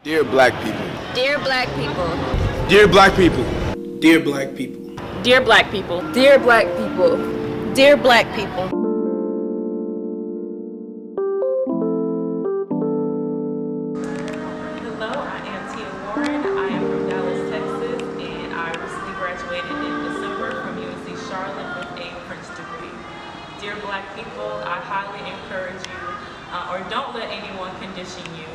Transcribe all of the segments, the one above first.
Dear black people. Dear black people. Dear black people. Dear black people. Dear black people. Dear black people. Dear black people. Hello, I am Tia Warren. I am from Dallas, Texas, and I recently graduated in December from UNC Charlotte with a French degree. Dear black people, I highly encourage you, or don't let anyone condition you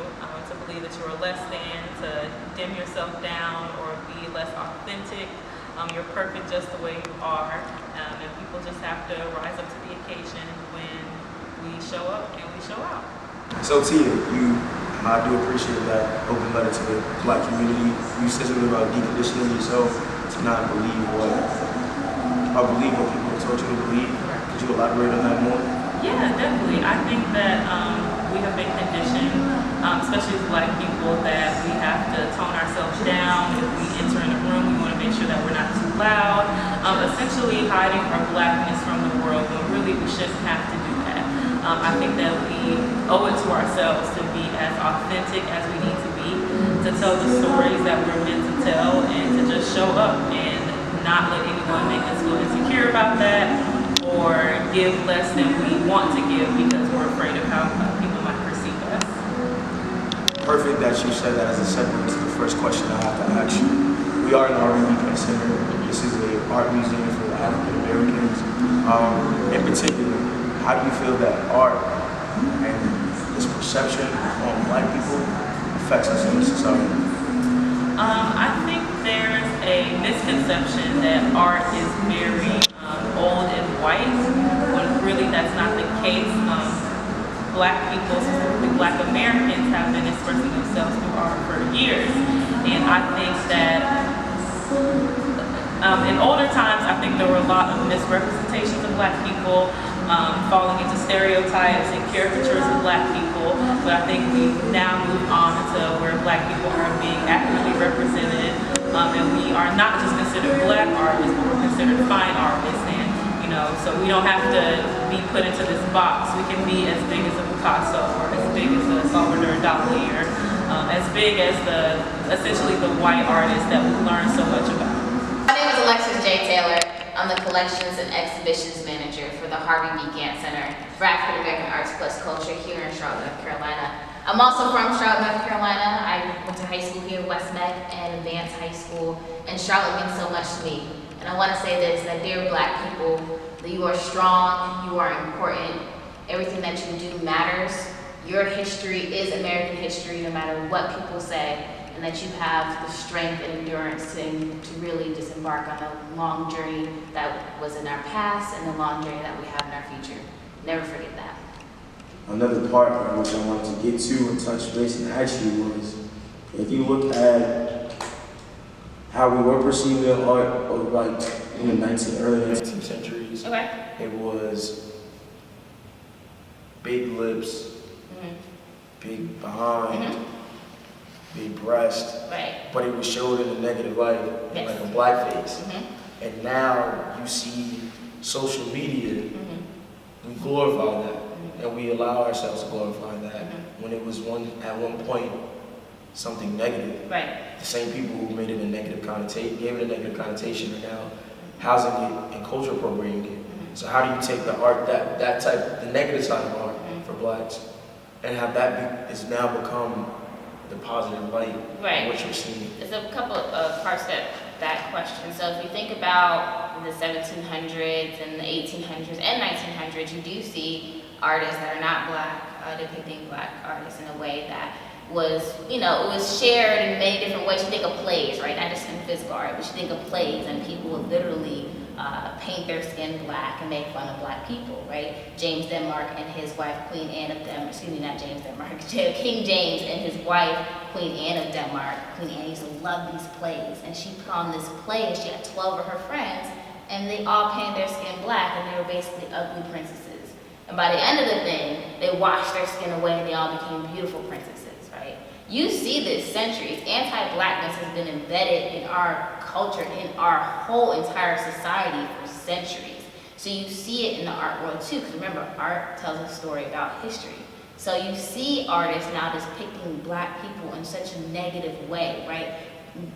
to believe that you are less than, to dim yourself down, or be less authentic. You're perfect just the way you are, and people just have to rise up to the occasion when we show up and we show out. So Tia, I do appreciate that open letter to the black community. You said something about deconditioning yourself to not believe what people told you to believe. Could you elaborate on that more? Yeah, definitely. I think that we have been conditioned, especially as black people, that we have to tone ourselves down. If we enter in a room, we want to make sure that we're not too loud, essentially hiding our blackness from the world, when really we shouldn't have to do that. I think that we owe it to ourselves to be as authentic as we need to be, to tell the stories that we're meant to tell, and to just show up and not let anyone make us feel insecure about that, or give less than we want to give because we're afraid of how people might perceive us. Perfect that you said that as a segue to the first question I have to ask you. We are in the Art Weekend Center. This is an art museum for African Americans. In particular, how do you feel that art and this perception on black people affects us in society? I think there's a misconception that art is very old and white, when really that's not the case. Black people, specifically black Americans, have been expressing themselves through art for years. And I think that in older times, I think there were a lot of misrepresentations of black people, falling into stereotypes and caricatures of black people. But I think we've now moved on to where black people are being accurately represented. And we are not just considered black artists, but we're considered fine artists. And so we don't have to be put into this box. We can be as big as a Picasso, or as big as a Salvador Dali, or as big as essentially the white artists that we learn so much about. My name is Alexis J. Taylor. I'm the Collections and Exhibitions Manager for the Harvey B. Gantt Center for African American Arts plus Culture here in Charlotte, North Carolina. I'm also from Charlotte, North Carolina. I went to high school here, West Meck and Advanced High School, and Charlotte means so much to me. And I want to say this, that dear black people, that you are strong, you are important, everything that you do matters. Your history is American history, no matter what people say, and that you have the strength and endurance to really disembark on the long journey that was in our past and the long journey that we have in our future. Never forget that. Another part of which I wanted to get to and touch base and ask you was, if you look at how we were perceiving art of like in the early 19th centuries, Okay. it was big lips, big behind, big breast, Right. but it was showed in a negative light, Yes. like a blackface. Mm-hmm. And now you see social media, we glorify that, and we allow ourselves to glorify that when it was at one point something negative. Right. The same people who made it a negative connotation, gave it a negative connotation, are now housing it and culture appropriating it. So how do you take the art, that type, the negative side of art for blacks, and have that is now become the positive light Right. of what you're seeing? There's a couple of parts to that question. So if you think about the 1700s and the 1800s and 1900s, you do see artists that are not black depicting black artists in a way that was, it was shared in many different ways. You think of plays, right? Not just in physical art, but you think of plays and people would literally paint their skin black and make fun of black people, right? James Denmark and his wife, Queen Anne of Denmark, King James and his wife, Queen Anne of Denmark. Queen Anne used to love these plays, and she put on this play, and she had 12 of her friends, and they all painted their skin black, and they were basically ugly princesses. And by the end of the thing, they washed their skin away, and they all became beautiful princesses, right? You see this centuries. Anti-blackness has been embedded in our culture, in our whole entire society for centuries. So you see it in the art world too, because remember, art tells a story about history. So you see artists now depicting black people in such a negative way, right?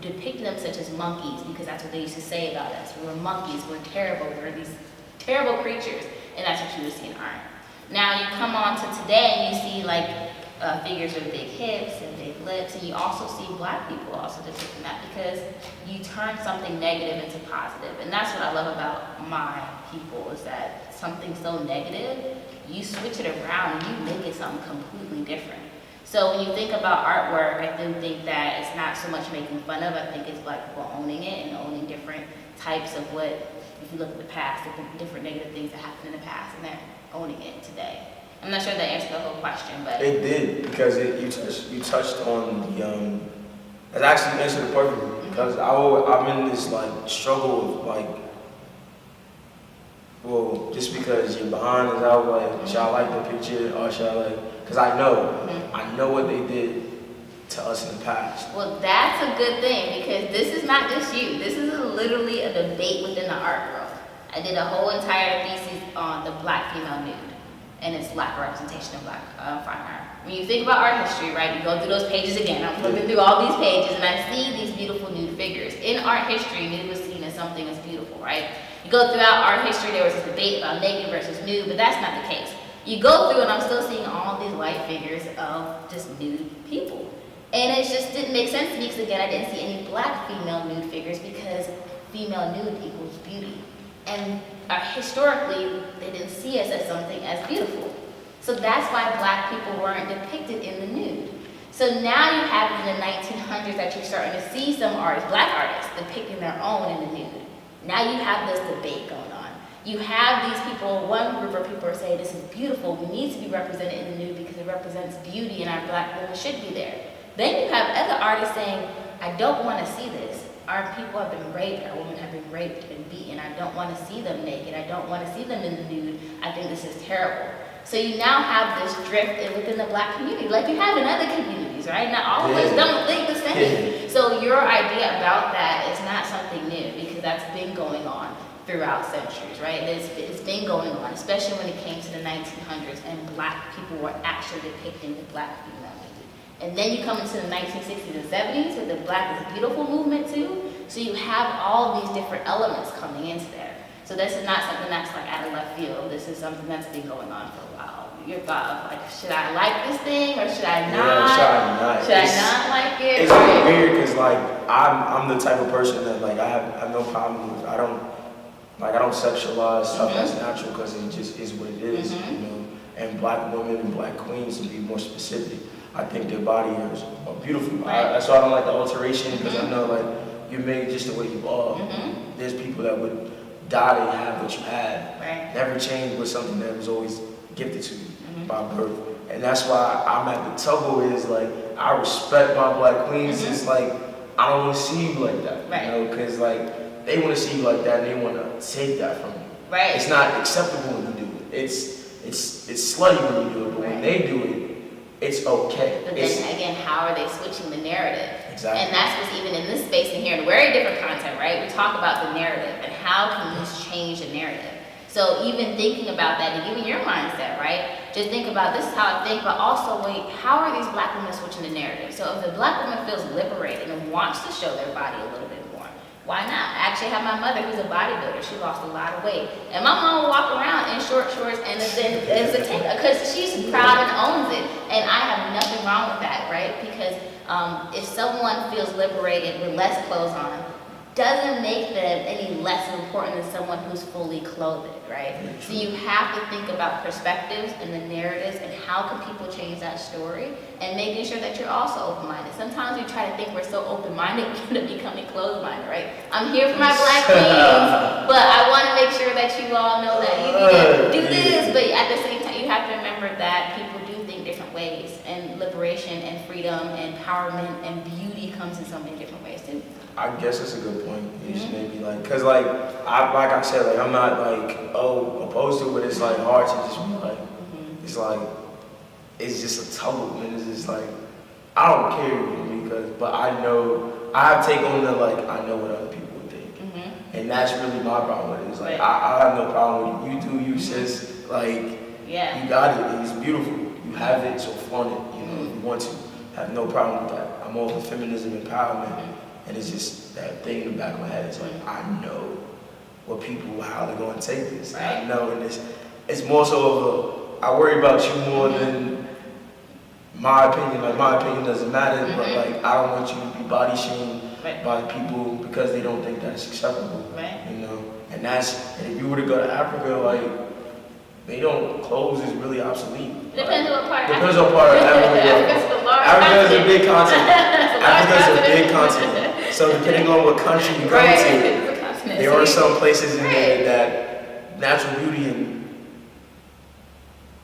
Depicting them such as monkeys, because that's what they used to say about us. We were monkeys, we're terrible, we're these terrible creatures, and that's what you would see in art. Now you come on to today and you see like figures with big hips and big lips, and you also see black people also depicting that, because you turn something negative into positive. And that's what I love about my people, is that something so negative, you switch it around and you make it something completely different. So when you think about artwork, I do think that it's not so much making fun of, I think it's black people owning it and owning different types of what, if you look at the past, different negative things that happened in the past, and they're owning it today. I'm not sure that answered the whole question, but It did, because you touched on the it actually answered it perfectly, because I'm in this like struggle of like, well, just because you're behind is out, like, should I like the picture or should I like, because I know what they did to us in the past. well, that's a good thing, because this is not just you. This is literally a debate within the art world. I did a whole entire thesis on the black female nude and its lack of representation of black fine art. When you think about art history, right, you go through those pages again. I'm flipping through all these pages and I see these beautiful nude figures. In art history, nude was seen as something that's beautiful, right? You go throughout art history, there was this debate about naked versus nude, but that's not the case. You go through and I'm still seeing all these white figures of just nude people. And it just didn't make sense to me, because again, I didn't see any black female nude figures, because female nude equals beauty. And historically, they didn't see us as something as beautiful. So that's why black people weren't depicted in the nude. So now you have in the 1900s that you're starting to see some artists, black artists, depicting their own in the nude. Now you have this debate going on. You have these people, one group of people are saying this is beautiful, we need to be represented in the nude because it represents beauty and our black women should be there. Then you have other artists saying, I don't want to see this. Our people have been raped, our women have been raped and beaten. I don't want to see them naked. I don't want to see them in the nude. I think this is terrible. So you now have this drift within the black community, like you have in other communities, right? Not all of us don't think the same. So your idea about that is not something new, because that's been going on throughout centuries, right? It's been going on, especially when it came to the 1900s and black people were actually depicting the black female. And then you come into the 1960s and 70s with the Black is Beautiful movement too. So you have all these different elements coming into there. So this is not something that's like out of left field. This is something that's been going on for a while. Your thought of like, should I like this thing or should I not? Yeah, should I not like it? It's weird because like I'm the type of person that like I have no problem with. I don't sexualize stuff that's natural, because it just is what it is, you know. And black women and black queens, to be more specific, I think their body is beautiful. Right. That's why I don't like the alteration, because I know like you're made just the way you are. There's people that would die to have what you had. Right. Never change was something that was always gifted to you by birth. And that's why I'm at the trouble is like I respect my black queens. It's like I don't want to see you like that, right. You know, because like they want to see you like that and they want to take that from you. Right. It's not acceptable when you do it. It's slutty when you do it, but when they do it, it's okay. But then again, how are they switching the narrative? Exactly. And that's what's even in this space and here, in very different content, right? We talk about the narrative and how can you change the narrative. So even thinking about that and even your mindset, right? Just think about this is how I think, but also wait, how are these black women switching the narrative? So if the black woman feels liberated and wants to show their body a little bit more, why not? I actually have my mother who's a bodybuilder. She lost a lot of weight. And my mom will walk around in short shorts and as a tank because she's proud and owns it. And I have nothing wrong with that, right? Because if someone feels liberated with less clothes on, doesn't make them any less important than someone who's fully clothed, right? So you have to think about perspectives and the narratives and how can people change that story and making sure that you're also open-minded. Sometimes we try to think we're so open-minded, we end up becoming closed-minded, right? I'm here for my black queens, but I want to make sure that you all know that you need to do this, but at the same time, you have to remember that people do think different ways, and liberation and freedom and empowerment and beauty comes in so many different ways too. I guess that's a good point. You just maybe like, cause like I said, like I'm not like opposed to it, but it's like hard to just be like, it's like it's just a tumble, and it's just like I don't care because, but I know I have take on the like I know what other people would think, and that's really my problem with it. It's like I have no problem with you do you sis, like you got it, it's beautiful. You you have it, so flaunt it. You know, if you want to, have no problem with that. I'm all for feminism empowerment, and it's just that thing in the back of my head. It's like I know what people, how they're going to take this. I know, and it's more so of I worry about you more than my opinion. Like my opinion doesn't matter, but like I don't want you to be body shamed by people because they don't think that's acceptable. You know, and if you were to go to Africa, like they don't, clothes is really obsolete. Depends on what part. Depends on part of Africa. Africa is a big continent. Africa is a big continent. So depending on what country you go to, there are some places in there that natural beauty and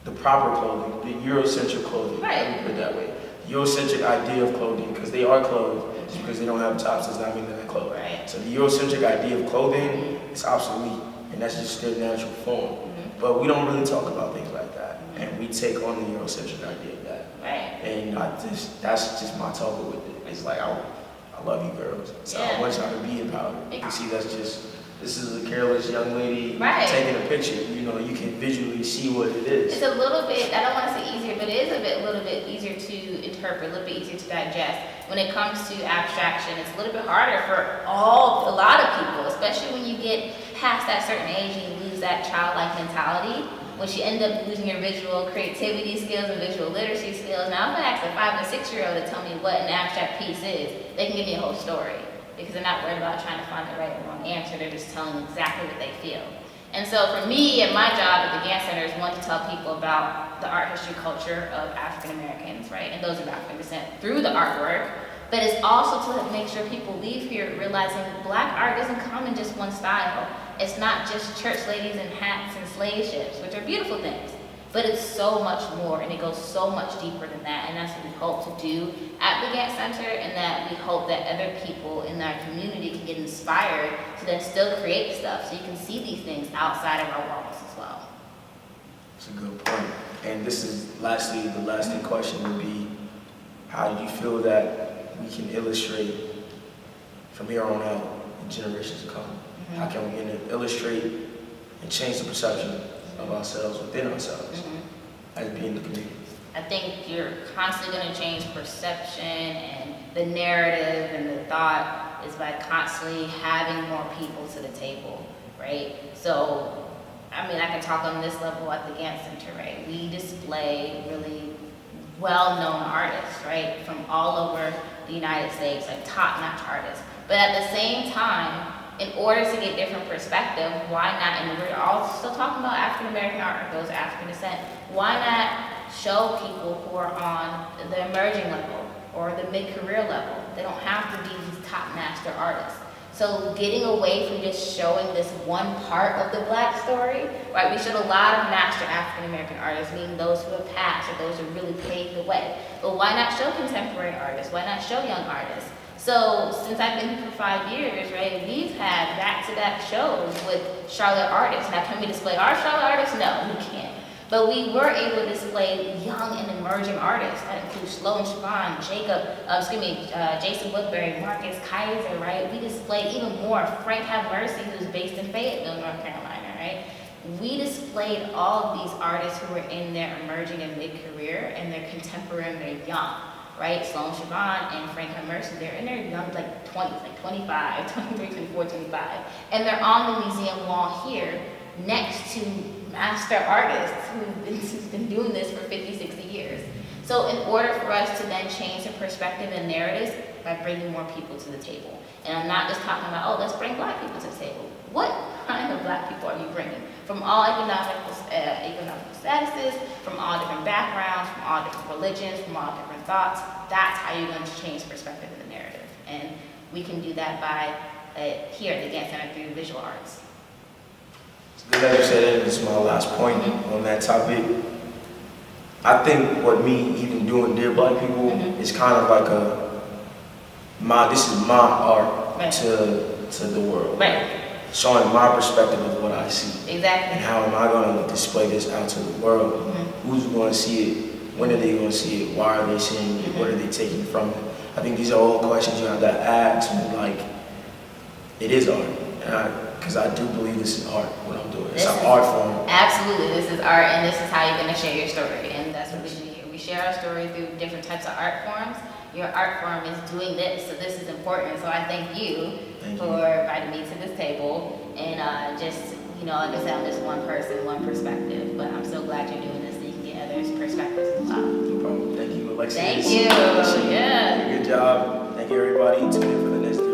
the proper clothing, the Eurocentric clothing, let me put it that way. Eurocentric idea of clothing, because they are clothed, just because they don't have tops does not mean they're not clothed. So the Eurocentric idea of clothing is obsolete, and that's just their natural form. But we don't really talk about things like that, and we take on the Eurocentric idea of that. And that's just my talk with it. It's like I love you girls, so I want y'all to be empowered. You can see this is a careless young lady taking a picture. You know, you can visually see what it is. It's a little bit, I don't want to say easier, but it is a little bit easier to interpret, a little bit easier to digest. When it comes to abstraction, it's a little bit harder for a lot of people, especially when you get past that certain age and you lose that childlike mentality. Once you end up losing your visual creativity skills and visual literacy skills. Now, if I ask a 5 and 6 year old to tell me what an abstract piece is, they can give me a whole story because they're not worried about trying to find the right or wrong answer. They're just telling exactly what they feel. And so for me, and my job at the Gantt Center is one to tell people about the art history culture of African Americans, right? And those of African descent through the artwork. But it's also to make sure people leave here realizing Black art doesn't come in just one style. It's not just church ladies in hats and slave ships, which are beautiful things, but it's so much more, and it goes so much deeper than that. And that's what we hope to do at the Gantt Center, and that we hope that other people in our community can get inspired to then still create stuff, so you can see these things outside of our walls as well. That's a good point. And this is lastly, the lasting question would be, how do you feel that we can illustrate from here on out in generations to come? How can we illustrate and change the perception of ourselves within ourselves as being the community? I think you're constantly going to change perception and the narrative and the thought is by constantly having more people to the table, right? So, I mean, I can talk on this level at the Gantt Center, right? We display really well-known artists, right? From all over the United States, like top-notch artists. But at the same time, in order to get different perspective, why not, and we're all still talking about African American art, those African descent, why not show people who are on the emerging level or the mid-career level? They don't have to be these top master artists. So getting away from just showing this one part of the Black story, right? We showed a lot of master African American artists, meaning those who have passed or those who really paved the way. But why not show contemporary artists? Why not show young artists? So since I've been here for 5 years, right, we've had back-to-back shows with Charlotte artists. Now, can we display our Charlotte artists? No, we can't. But we were able to display young and emerging artists. That includes Sloan Siobhan, Jason Woodbury, Marcus Kaiser, right? We displayed even more. Frank Have Mercy, who's based in Fayetteville, North Carolina, right? We displayed all of these artists who were in their emerging and mid-career, and they're contemporary and they're young. Right, Sloan Siobhan and Frank Have Mercy, they're in their young, like 20s, like 25, 23, 24, 25. And they're on the museum wall here next to master artists who've been doing this for 50, 60 years. So in order for us to then change the perspective and narratives, by bringing more people to the table. And I'm not just talking about, oh, let's bring Black people to the table. What kind of Black people are you bringing? From all economical statuses, from all different backgrounds, from all different religions, from all different thoughts. That's how you're going to change perspective in the narrative. And we can do that by, here at the Gantt Center, through visual arts. It's good that you said that. This is my last point on that topic. I think what me even doing Dear Black People is kind of like this is my art to the world. Right. Showing my perspective of what I see. Exactly. And how am I going to display this out to the world? Who's going to see it? When are they going to see it? Why are they seeing it? What are they taking from it? I think these are all questions you have to ask. Like, it is art. Because I do believe this is art, what I'm doing. It's an art form. Absolutely, this is art, and this is how you're going to share your story. And that's what we do here. we share our story through different types of art forms, your art form is doing this, so this is important. So I thank you for inviting me to this table, and just, you know, like I said, I'm just one person, one perspective, but I'm so glad you're doing this so you can get others' perspectives as well. No problem. Thank you, Alexis. Thank you. Yeah. Good job. Thank you, everybody. Tune in for the next